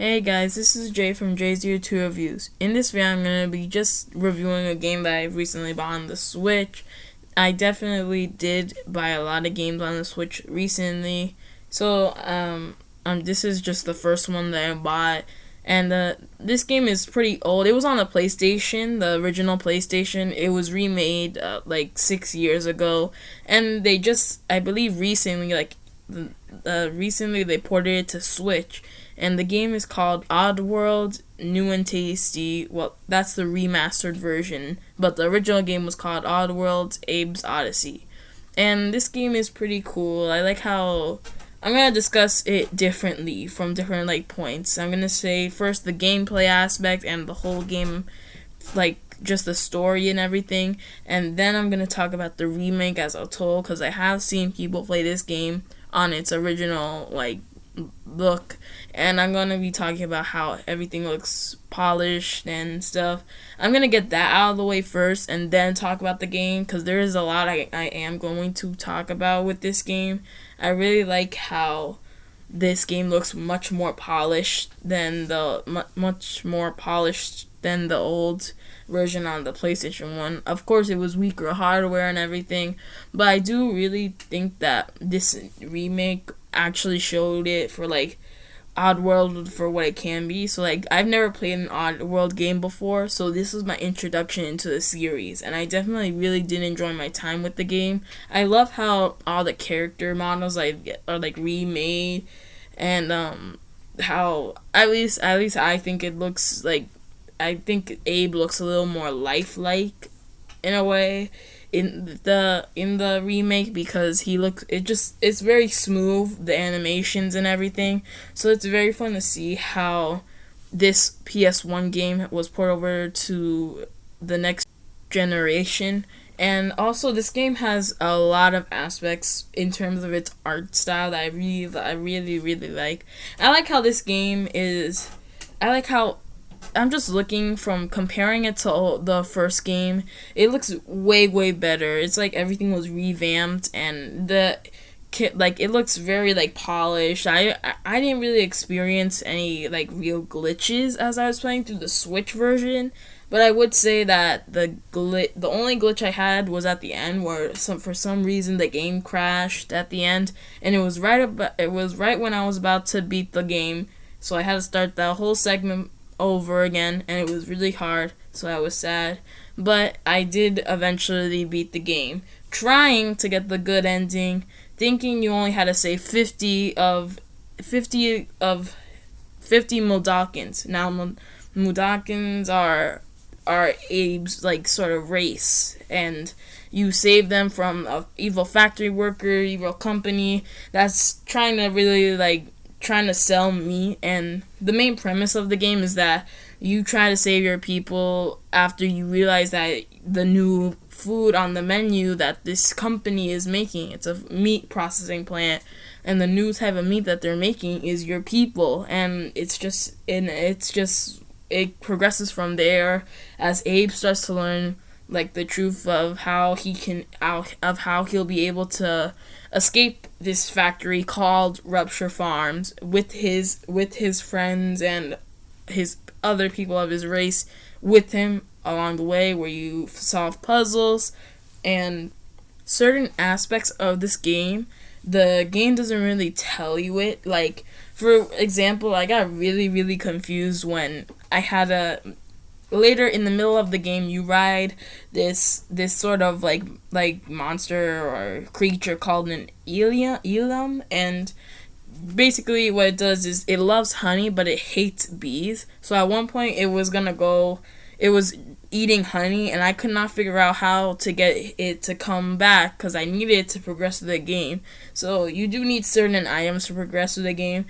Hey guys, this is Jay from J02 Reviews. In this video, I'm going to be just reviewing a game that I recently bought on the Switch. I definitely did buy a lot of games on the Switch recently. So, this is just the first one that I bought. And this game is pretty old. It was on the PlayStation, the original PlayStation. It was remade like 6 years ago. And they just, I believe recently, recently they ported it to Switch, and the game is called Oddworld New and Tasty. Well, that's the remastered version, but the original game was called Oddworld Abe's Odyssey. And this game is pretty cool. I like how I'm gonna discuss it differently from different points. I'm gonna say first the gameplay aspect and the whole game, just the story and everything, and then I'm gonna talk about the remake as a whole, because I have seen people play this game on its original look, and I'm gonna be talking about how everything looks polished and stuff. I'm gonna get that out of the way first and then talk about the game, because there is a lot I am going to talk about with this game. I really like how this game looks much more polished than the old version on the PlayStation 1. Of course, it was weaker hardware and everything, but I do really think that this remake actually showed it for Oddworld for what it can be. So I've never played an Oddworld game before, so this was my introduction into the series, and I definitely really did enjoy my time with the game. I love how all the character models are remade, and how at least I think it looks I think Abe looks a little more lifelike in a way in the remake, because it's very smooth, the animations and everything. So it's very fun to see how this PS1 game was ported over to the next generation. And also, this game has a lot of aspects in terms of its art style that I really like. I like how this game is. I like how I'm just looking from comparing it to the first game. It looks way better. It's like everything was revamped, and it looks very polished. I didn't really experience any real glitches as I was playing through the Switch version, but I would say that the only glitch I had was at the end, where for some reason the game crashed at the end, and it was right when I was about to beat the game, so I had to start that whole segment over again, and it was really hard, so I was sad. But I did eventually beat the game, trying to get the good ending, thinking you only had to save 50 Mudokons. Now Mudokons are Abe's sort of race, and you save them from a evil factory worker, evil company that's trying to sell meat. And the main premise of the game is that you try to save your people after you realize that the new food on the menu that this company is making, it's a meat processing plant, and the new type of meat that they're making is your people. And it progresses from there as Abe starts to learn the truth of how he'll be able to escape this factory called Rupture Farms with his friends and his other people of his race with him along the way, where you solve puzzles and certain aspects of this game. The game doesn't really tell you it. For example, I got really confused when I had later in the middle of the game, you ride this sort of monster or creature called an Elam, and basically what it does is it loves honey, but it hates bees. So at one point it was eating honey, and I could not figure out how to get it to come back, because I needed it to progress through the game. So you do need certain items to progress through the game,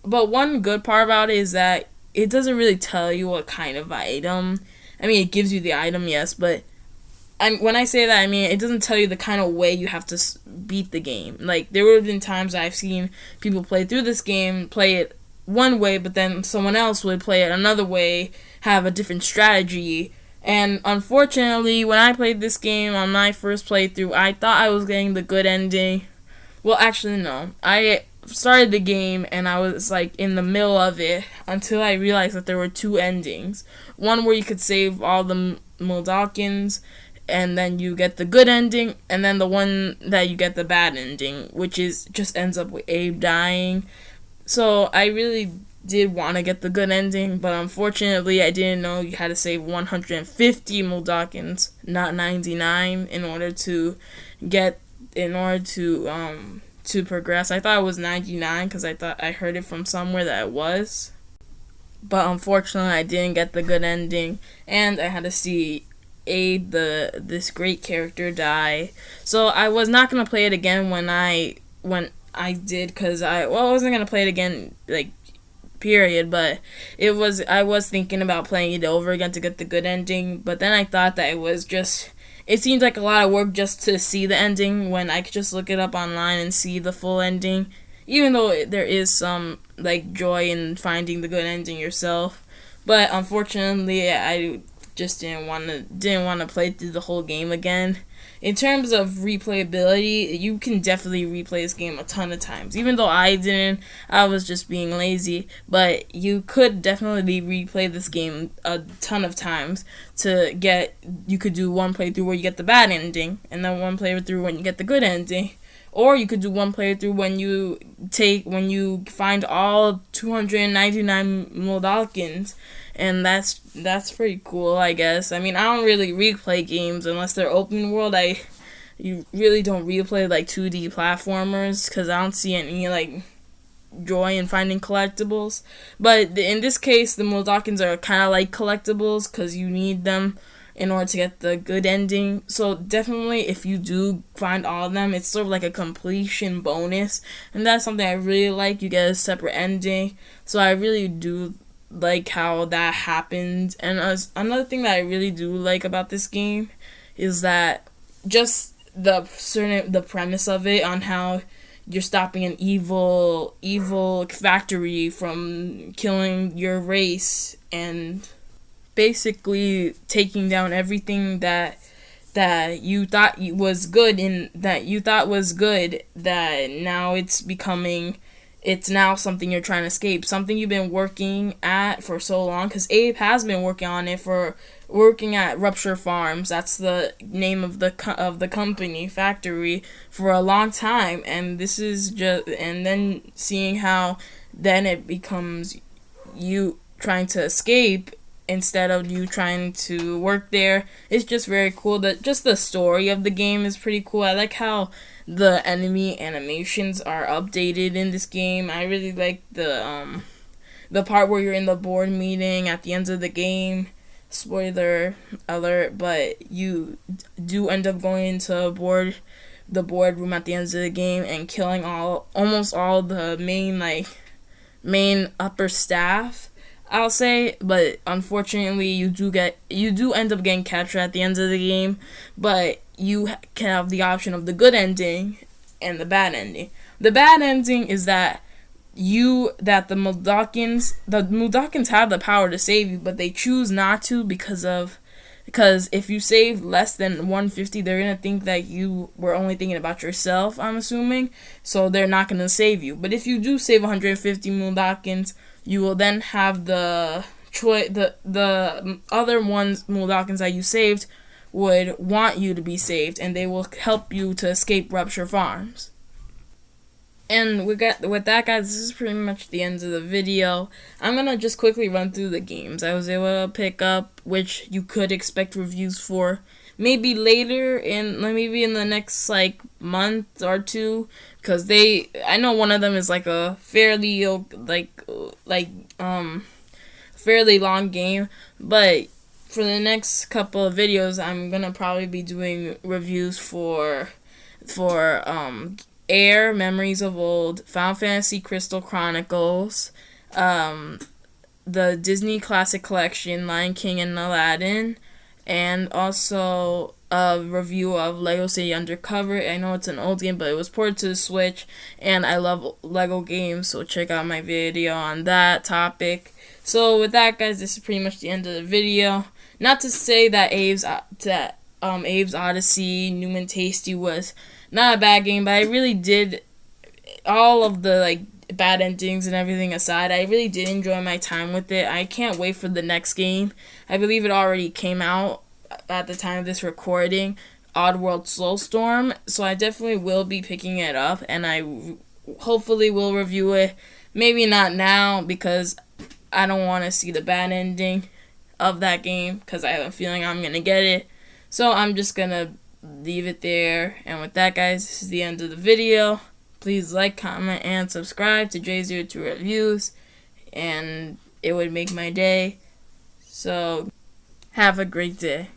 but one good part about it is that it doesn't really tell you what kind of item. I mean, it gives you the item, yes, but when I say that, I mean it doesn't tell you the kind of way you have to beat the game. There would have been times I've seen people play through this game, play it one way, but then someone else would play it another way, have a different strategy. And unfortunately, when I played this game on my first playthrough, I thought I was getting the good ending. Well, actually, no. started the game and I was like in the middle of it until I realized that there were two endings. One where you could save all the Mudokons and then you get the good ending, and then the one that you get the bad ending, which is just ends up with Abe dying. So I really did want to get the good ending, but unfortunately I didn't know you had to save 150 Mudokons, not 99, in order to progress. I thought it was 99 because I thought I heard it from somewhere that it was. But unfortunately I didn't get the good ending, and I had to see Abe, this great character, die. So I was not gonna play it again when I did, because I wasn't gonna play it again, like, period, but I was thinking about playing it over again to get the good ending, but then I thought that it seemed like a lot of work just to see the ending when I could just look it up online and see the full ending, even though there is some, like, joy in finding the good ending yourself. But unfortunately I just didn't want to play through the whole game again. In terms of replayability, you can definitely replay this game a ton of times. Even though I didn't, I was just being lazy. But you could definitely replay this game a ton of times you could do one playthrough where you get the bad ending, and then one playthrough when you get the good ending. Or you could do one playthrough when you find all 299 Mudokons, and that's pretty cool, I guess. I mean, I don't really replay games unless they're open world. You really don't replay like 2D platformers because I don't see any like joy in finding collectibles. But in this case, the Mudokons are kind of like collectibles because you need them in order to get the good ending. So definitely, if you do find all of them, it's sort of like a completion bonus, and that's something I really like. You get a separate ending, so I really do like how that happened. And another thing that I really do like about this game is that just the premise of it, on how you're stopping an evil factory from killing your race and basically taking down everything that you thought was good, that now it's now something you're trying to escape, something you've been working at for so long, because Abe has been working at Rupture Farms, that's the name of the company factory, for a long time. And then seeing how then it becomes you trying to escape instead of you trying to work there. It's just very cool. Just the story of the game is pretty cool. I like how the enemy animations are updated in this game. I really like the part where you're in the board meeting at the end of the game. Spoiler alert, but you do end up going into the boardroom at the end of the game and killing almost all the main upper staff, I'll say. But unfortunately, you do end up getting captured at the end of the game, but you can have the option of the good ending and the bad ending. The bad ending is that the Mudokons have the power to save you, but they choose not to because if you save less than 150, they're gonna think that you were only thinking about yourself, I'm assuming, so they're not gonna save you. But if you do save 150 Mudokons, you will then have the other Mudokons that you saved would want you to be saved, and they will help you to escape Rupture Farms. And with that, guys, this is pretty much the end of the video. I'm gonna just quickly run through the games I was able to pick up, which you could expect reviews for maybe later, maybe in the next like month or two, because I know one of them is like a fairly fairly long game, but for the next couple of videos, I'm gonna probably be doing reviews for Air, Memories of Old, Final Fantasy Crystal Chronicles, the Disney Classic Collection, Lion King and Aladdin, and also a review of Lego City Undercover. I know it's an old game, but it was ported to the Switch, and I love Lego games, so check out my video on that topic. So with that, guys, this is pretty much the end of the video. Not to say that Abe's Odyssey, New and Tasty was not a bad game, but I really did all of the like bad endings and everything aside, I really did enjoy my time with it. I can't wait for the next game. I believe it already came out at the time of this recording, Oddworld Soulstorm. So I definitely will be picking it up, and I hopefully will review it. Maybe not now because I don't want to see the bad ending of that game because I have a feeling I'm going to get it. So I'm just going to leave it there. And with that, guys, this is the end of the video. Please like, comment, and subscribe to J02 Reviews, and it would make my day. So have a great day.